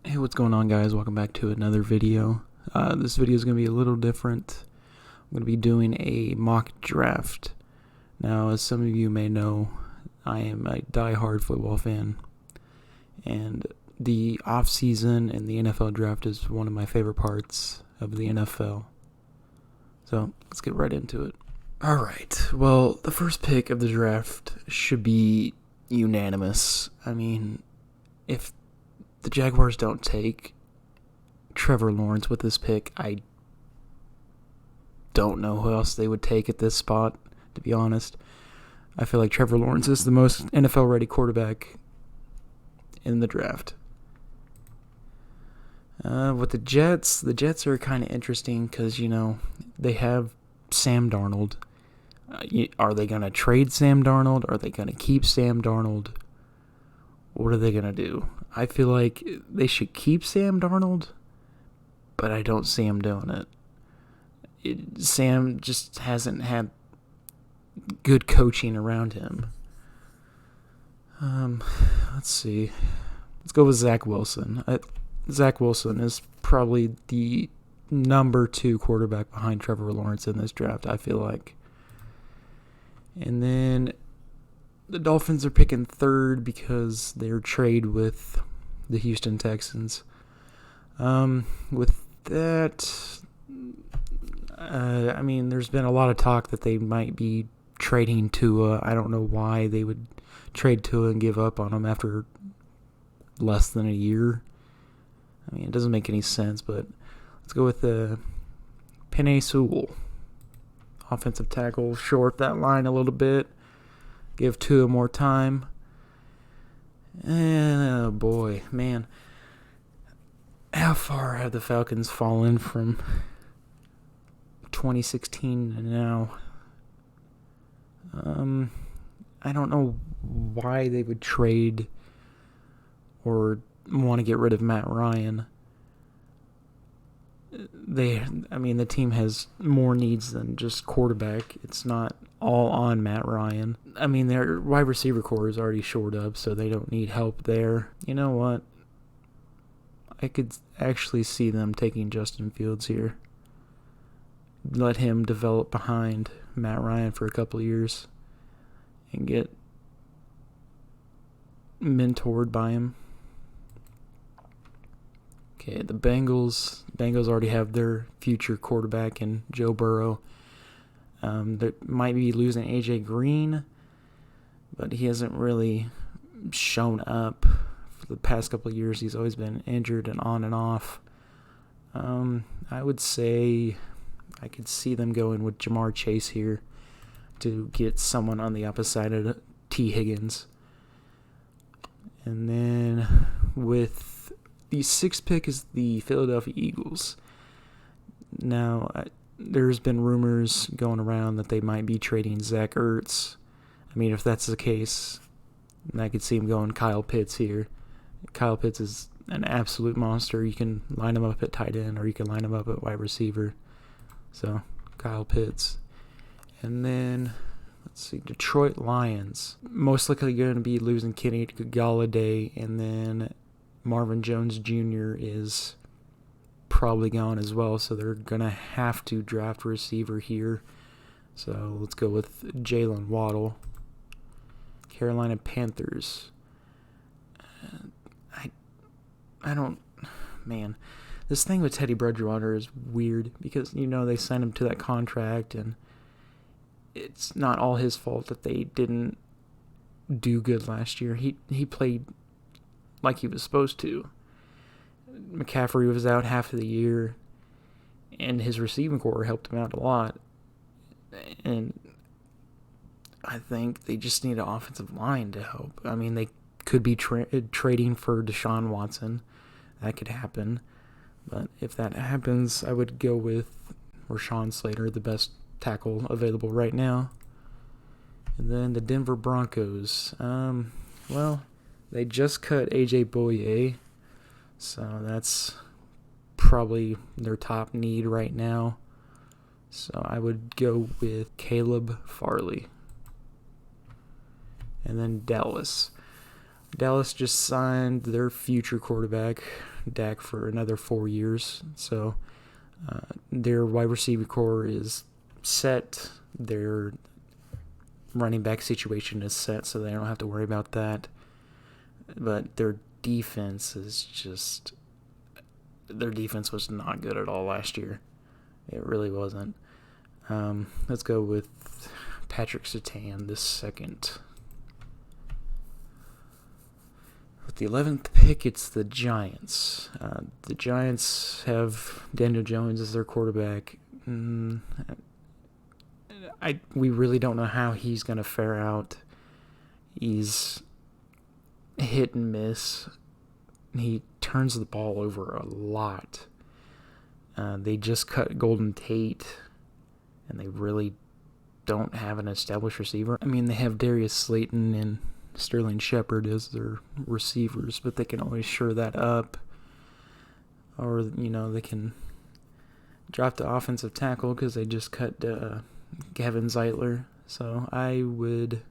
Hey, what's going on, guys? Welcome back to another video. This video is going to be a little different. I'm going to be doing a mock draft. Now, as some of you may know, I am a die-hard football fan, and the off-season and the NFL draft is one of my favorite parts of the NFL. So, let's get right into it. Alright, well, the first pick of the draft should be unanimous. I mean, if the Jaguars don't take Trevor Lawrence with this pick, I don't know who else they would take at this spot, to be honest. I feel like Trevor Lawrence is the most NFL-ready quarterback in the draft. With the Jets are kind of interesting because, they have Sam Darnold. Are they going to trade Sam Darnold? Are they going to keep Sam Darnold? What are they going to do? I feel like they should keep Sam Darnold, but I don't see him doing it. Sam just hasn't had good coaching around him. Let's see. Let's go with Zach Wilson. Zach Wilson is probably the number 2 quarterback behind Trevor Lawrence in this draft, I feel like. And then the Dolphins are picking 3rd because they're trade with the Houston Texans. With that, there's been a lot of talk that they might be trading Tua. I don't know why they would trade Tua and give up on him after less than a year. It doesn't make any sense, but let's go with Penei Sewell. Offensive tackle, short that line a little bit. Give Tua more time. Oh boy, man. How far have the Falcons fallen from 2016 to now? I don't know why they would trade or want to get rid of Matt Ryan. The team has more needs than just quarterback. It's not all on Matt Ryan. Their wide receiver core is already shored up, so they don't need help there. You know what? I could actually see them taking Justin Fields here. Let him develop behind Matt Ryan for a couple years and get mentored by him. Okay, the Bengals already have their future quarterback in Joe Burrow. They might be losing A.J. Green, but he hasn't really shown up for the past couple of years. He's always been injured and on and off. I would say I could see them going with Jamar Chase here to get someone on the opposite side of T. Higgins. And then with the 6th pick is the Philadelphia Eagles. Now, there's been rumors going around that they might be trading Zach Ertz. If that's the case, I could see him going Kyle Pitts here. Kyle Pitts is an absolute monster. You can line him up at tight end or you can line him up at wide receiver. So, Kyle Pitts. And then, let's see, Detroit Lions. Most likely going to be losing Kenny Golladay, and then Marvin Jones Jr. is probably gone as well, so they're going to have to draft a receiver here. So let's go with Jalen Waddle. Carolina Panthers. This thing with Teddy Bridgewater is weird because, they signed him to that contract, and it's not all his fault that they didn't do good last year. He played like he was supposed to. McCaffrey was out half of the year, and his receiving core helped him out a lot. And I think they just need an offensive line to help. They could be trading for Deshaun Watson. That could happen. But if that happens, I would go with Rashawn Slater, the best tackle available right now. And then the Denver Broncos. They just cut A.J. Bouye, so that's probably their top need right now. So I would go with Caleb Farley. And then Dallas. Dallas just signed their future quarterback, Dak for another 4 years. So their wide receiver core is set. Their running back situation is set, so they don't have to worry about that. But their defense is just... Their defense was not good at all last year. It really wasn't. Let's go with Patrick Surtain, the second. With the 11th pick, it's the Giants. The Giants have Daniel Jones as their quarterback. We really don't know how he's going to fare out. He's hit and miss. He turns the ball over a lot. They just cut Golden Tate, and they really don't have an established receiver. I mean, they have Darius Slayton and Sterling Shepard as their receivers, but they can always shore that up. Or, they can drop the offensive tackle because they just cut Gavin Zeitler. So I would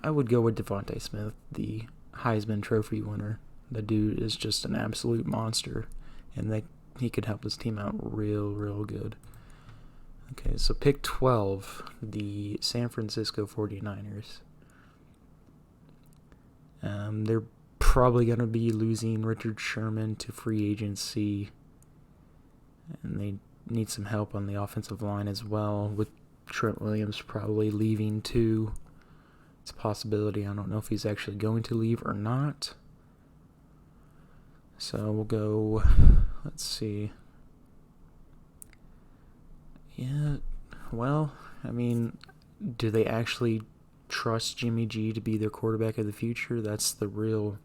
go with Devontae Smith, the Heisman Trophy winner. The dude is just an absolute monster, and he could help his team out real good. Okay, so pick 12, the San Francisco 49ers. They're probably going to be losing Richard Sherman to free agency, and they need some help on the offensive line as well, with Trent Williams probably leaving too. It's a possibility. I don't know if he's actually going to leave or not. So we'll go, let's see. Yeah, well, I mean, do they actually trust Jimmy G to be their quarterback of the future? That's the real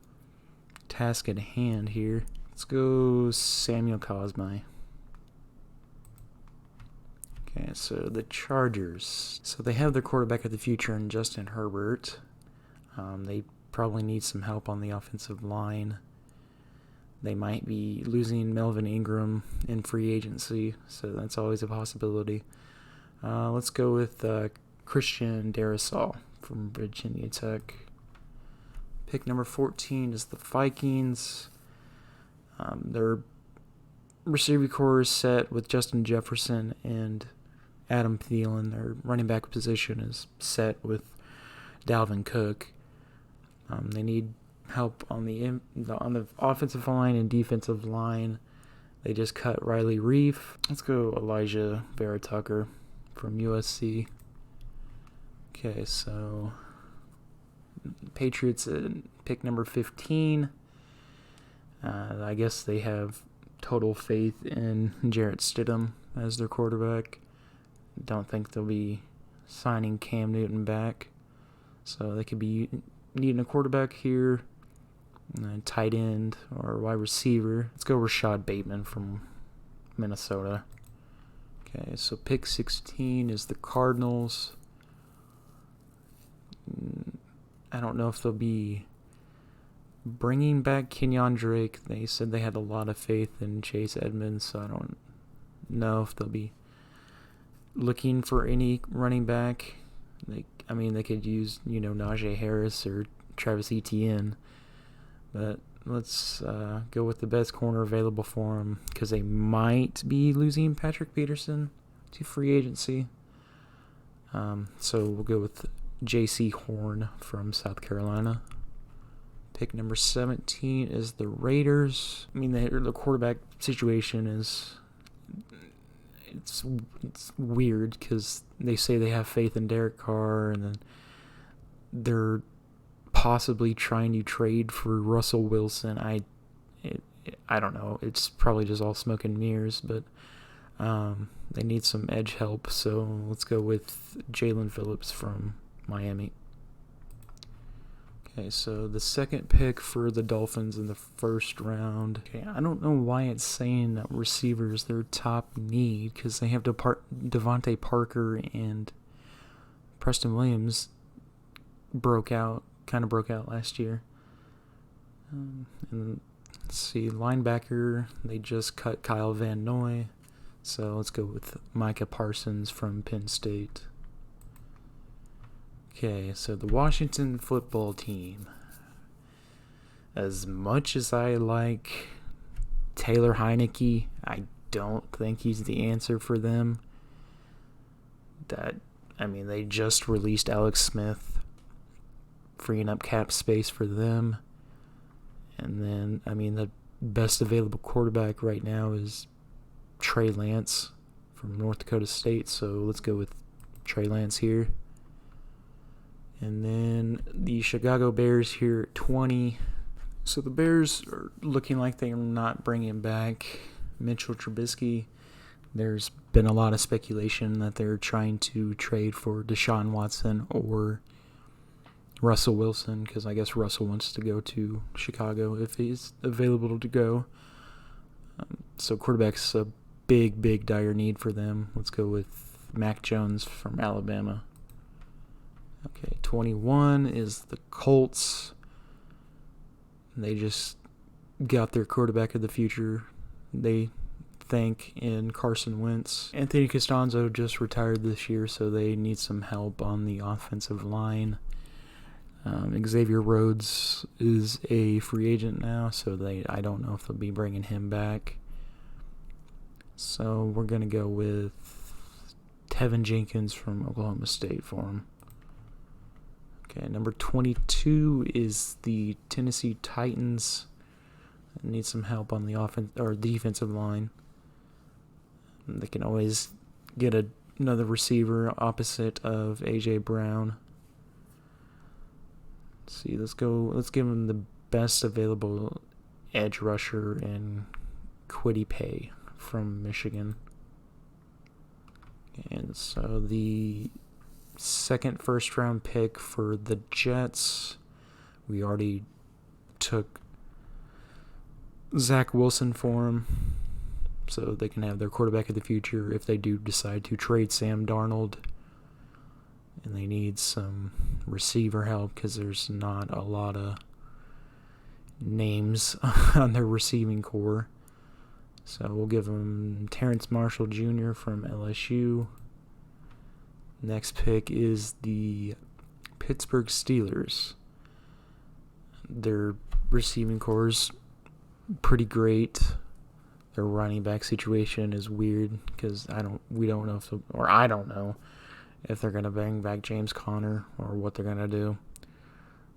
task at hand here. Let's go Samuel Cosmi. Okay, so the Chargers. So they have their quarterback of the future in Justin Herbert. They probably need some help on the offensive line. They might be losing Melvin Ingram in free agency, so that's always a possibility. Let's go with Christian Darrisaw from Virginia Tech. Pick number 14 is the Vikings. Their receiver core is set with Justin Jefferson and Adam Thielen. Their running back position is set with Dalvin Cook. They need help on the offensive line and defensive line. They just cut Riley Reef. Let's go Elijah Vera Tucker from USC. Okay, so Patriots at pick number 15. I guess they have total faith in Jarrett Stidham as their quarterback. Don't think they'll be signing Cam Newton back. So they could be needing a quarterback here, tight end or wide receiver. Let's go Rashad Bateman from Minnesota. Okay, so pick 16 is the Cardinals. I don't know if they'll be bringing back Kenyon Drake. They said they had a lot of faith in Chase Edmonds, so I don't know if they'll be looking for any running back. They could use, Najee Harris or Travis Etienne, but let's go with the best corner available for them because they might be losing Patrick Peterson to free agency. So we'll go with J.C. Horn from South Carolina. Pick number 17 is the Raiders. The quarterback situation is it's weird because they say they have faith in Derek Carr, and then they're possibly trying to trade for Russell Wilson. I don't know. It's probably just all smoke and mirrors, but they need some edge help. So let's go with Jalen Phillips from Miami. Okay, so the second pick for the Dolphins in the first round. Okay, I don't know why it's saying that receivers their top need, because they have Devontae Parker and Preston Williams broke out last year. And let's see, linebacker, they just cut Kyle Van Noy. So let's go with Micah Parsons from Penn State. Okay, so the Washington football team. as much as I like Taylor Heineke, I don't think he's the answer for them. They just released Alex Smith, freeing up cap space for them. And then, the best available quarterback right now is Trey Lance from North Dakota State, so let's go with Trey Lance here. And then the Chicago Bears here at 20. So the Bears are looking like they're not bringing back Mitchell Trubisky. There's been a lot of speculation that they're trying to trade for Deshaun Watson or Russell Wilson, because I guess Russell wants to go to Chicago if he's available to go. So quarterback's a big dire need for them. Let's go with Mac Jones from Alabama. Okay, 21 is the Colts. They just got their quarterback of the future, they think, in Carson Wentz. Anthony Costanzo just retired this year, so they need some help on the offensive line. Xavier Rhodes is a free agent now, so I don't know if they'll be bringing him back. So we're going to go with Tevin Jenkins from Oklahoma State for him. Okay, number 22 is the Tennessee Titans. They need some help on the offense or defensive line. They can always get another receiver opposite of A.J. Brown. Let's see, let's give them the best available edge rusher in Kwity Paye from Michigan. And so the second first-round pick for the Jets, we already took Zach Wilson for him, so they can have their quarterback of the future if they do decide to trade Sam Darnold. And they need some receiver help because there's not a lot of names on their receiving core. So we'll give them Terrence Marshall Jr. from LSU. Next pick is the Pittsburgh Steelers. Their receiving core is pretty great. Their running back situation is weird because I don't know if they're going to bring back James Conner or what they're going to do.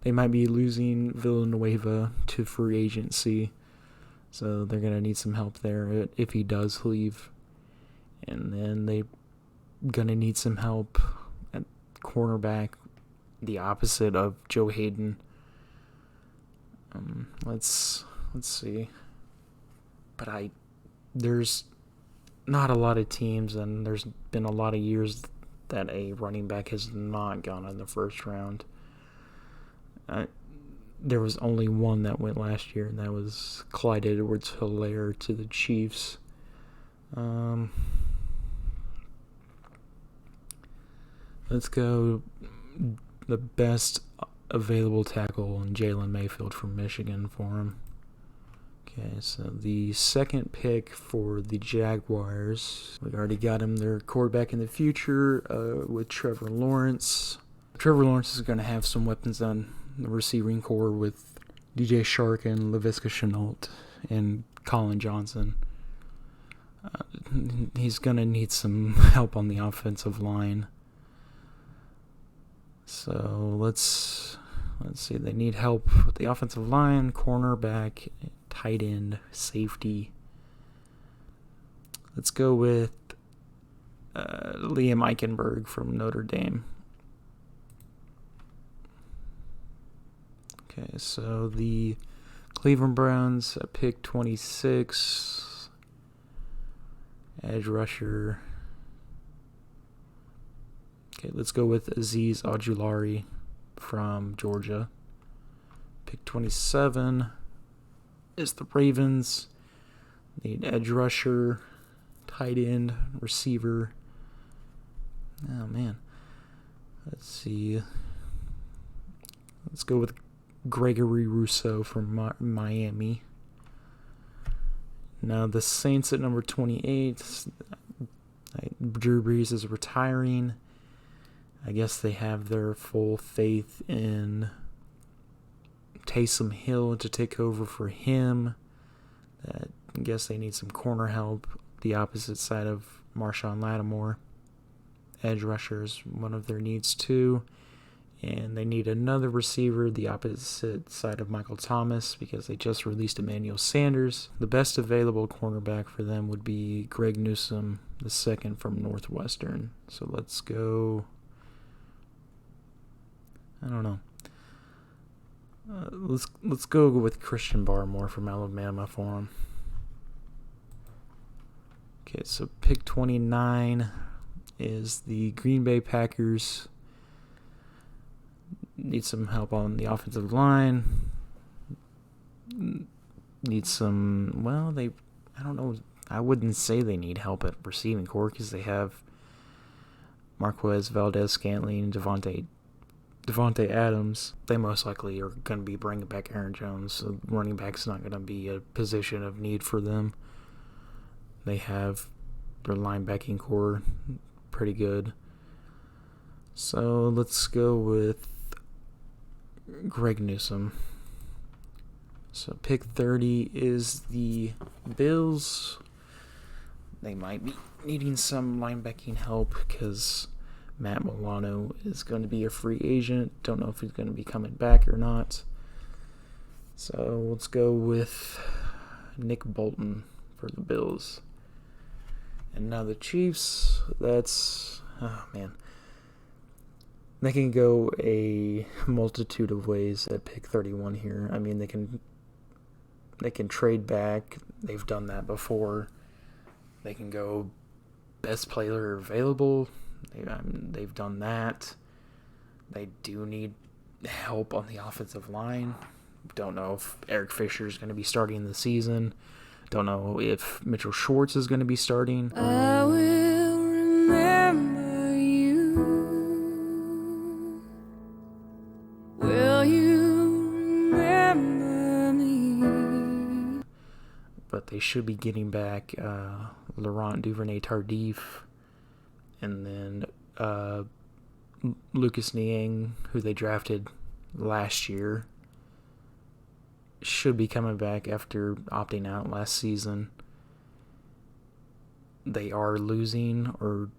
They might be losing Villanueva to free agency, so they're going to need some help there if he does leave. And then they're going to need some help at cornerback, the opposite of Joe Hayden. Let's see. But there's not a lot of teams, and there's been a lot of years that a running back has not gone in the first round. There was only one that went last year, and that was Clyde Edwards-Helaire to the Chiefs. Let's go the best available tackle in Jalen Mayfield from Michigan for him. Okay, so the second pick for the Jaguars, we already got him their quarterback in the future with Trevor Lawrence. Trevor Lawrence is going to have some weapons on the receiving core with DJ Shark and Laviska Shenault and Colin Johnson. He's going to need some help on the offensive line. So let's see. They need help with the offensive line, cornerback, tight end, safety. Let's go with Liam Eichenberg from Notre Dame. Okay, so the Cleveland Browns pick 26, edge rusher. Okay, let's go with Azeez Ojulari from Georgia. Pick 27 is the Ravens. Need edge rusher, tight end, receiver. Oh, man. Let's see. Let's go with Gregory Rousseau from Miami. Now, the Saints at number 28. Drew Brees is retiring. I guess they have their full faith in Taysom Hill to take over for him. I guess they need some corner help. The opposite side of Marshawn Lattimore. Edge rusher is one of their needs too. And they need another receiver, the opposite side of Michael Thomas, because they just released Emmanuel Sanders. The best available cornerback for them would be Greg Newsome, the second from Northwestern. So let's go. I don't know. Let's go with Christian Barmore from Alabama for him. Okay, so pick 29 is the Green Bay Packers. Need some help on the offensive line. Need some, I don't know. I wouldn't say they need help at receiving core because they have Marquez Valdez-Scantling, Devontae Adams. They most likely are going to be bringing back Aaron Jones. So running back's not going to be a position of need for them. They have their linebacking core pretty good. So let's go with Greg Newsome. So pick 30 is the Bills. They might be needing some linebacking help because Matt Milano is going to be a free agent. Don't know if he's going to be coming back or not. So let's go with Nick Bolton for the Bills. And now the Chiefs, they can go a multitude of ways at pick 31 here. I mean, they can trade back. They've done that before. They can go best player available. They've done that. They do need help on the offensive line. Don't know if Eric Fisher is going to be starting the season. Don't know if Mitchell Schwartz is going to be starting. I will remember you. Will you remember me? But they should be getting back Laurent Duvernay-Tardif and then Lucas Niang, who they drafted last year, should be coming back after opting out last season. They are losing, or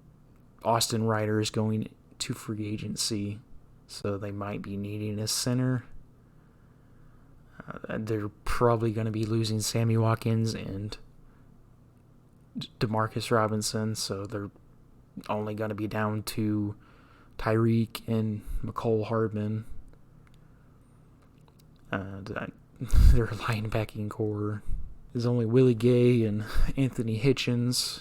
Austin Ryder is going to free agency, so they might be needing a center. They're probably going to be losing Sammy Watkins and Demarcus Robinson, so they're only going to be down to Tyreek and McCole Hardman. Their linebacking core is only Willie Gay and Anthony Hitchens.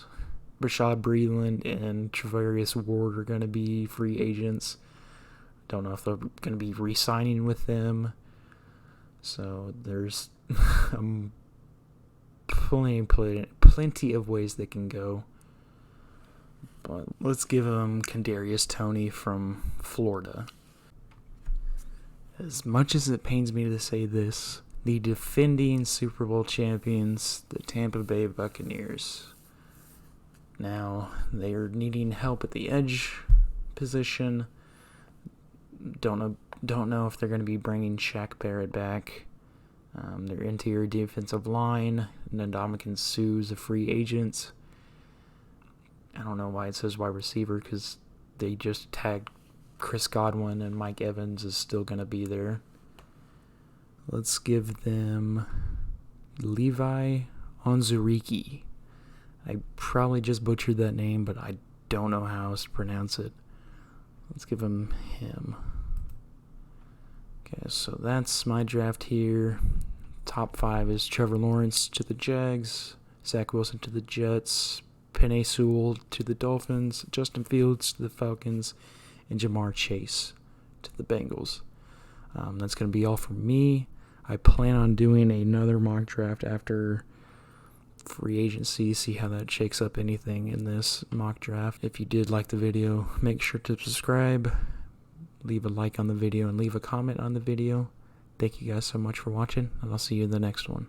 Rashad Breeland and Travarius Ward are going to be free agents. Don't know if they're going to be re-signing with them. So there's plenty of ways they can go. But let's give them Kadarius Toney from Florida. As much as it pains me to say this, the defending Super Bowl champions, the Tampa Bay Buccaneers. Now, they are needing help at the edge position. Don't know if they're going to be bringing Shaq Barrett back. Their interior defensive line, Ndamukong Suh's a free agent. I don't know why it says wide receiver, because they just tagged Chris Godwin and Mike Evans is still going to be there. Let's give them Levi Onwuzurike. I probably just butchered that name, but I don't know how else to pronounce it. Let's give him. Okay, so that's my draft here. Top 5 is Trevor Lawrence to the Jags, Zach Wilson to the Jets, Penei Sewell to the Dolphins, Justin Fields to the Falcons, and Jamar Chase to the Bengals. That's going to be all from me. I plan on doing another mock draft after free agency, see how that shakes up anything in this mock draft. If you did like the video, make sure to subscribe, leave a like on the video, and leave a comment on the video. Thank you guys so much for watching, and I'll see you in the next one.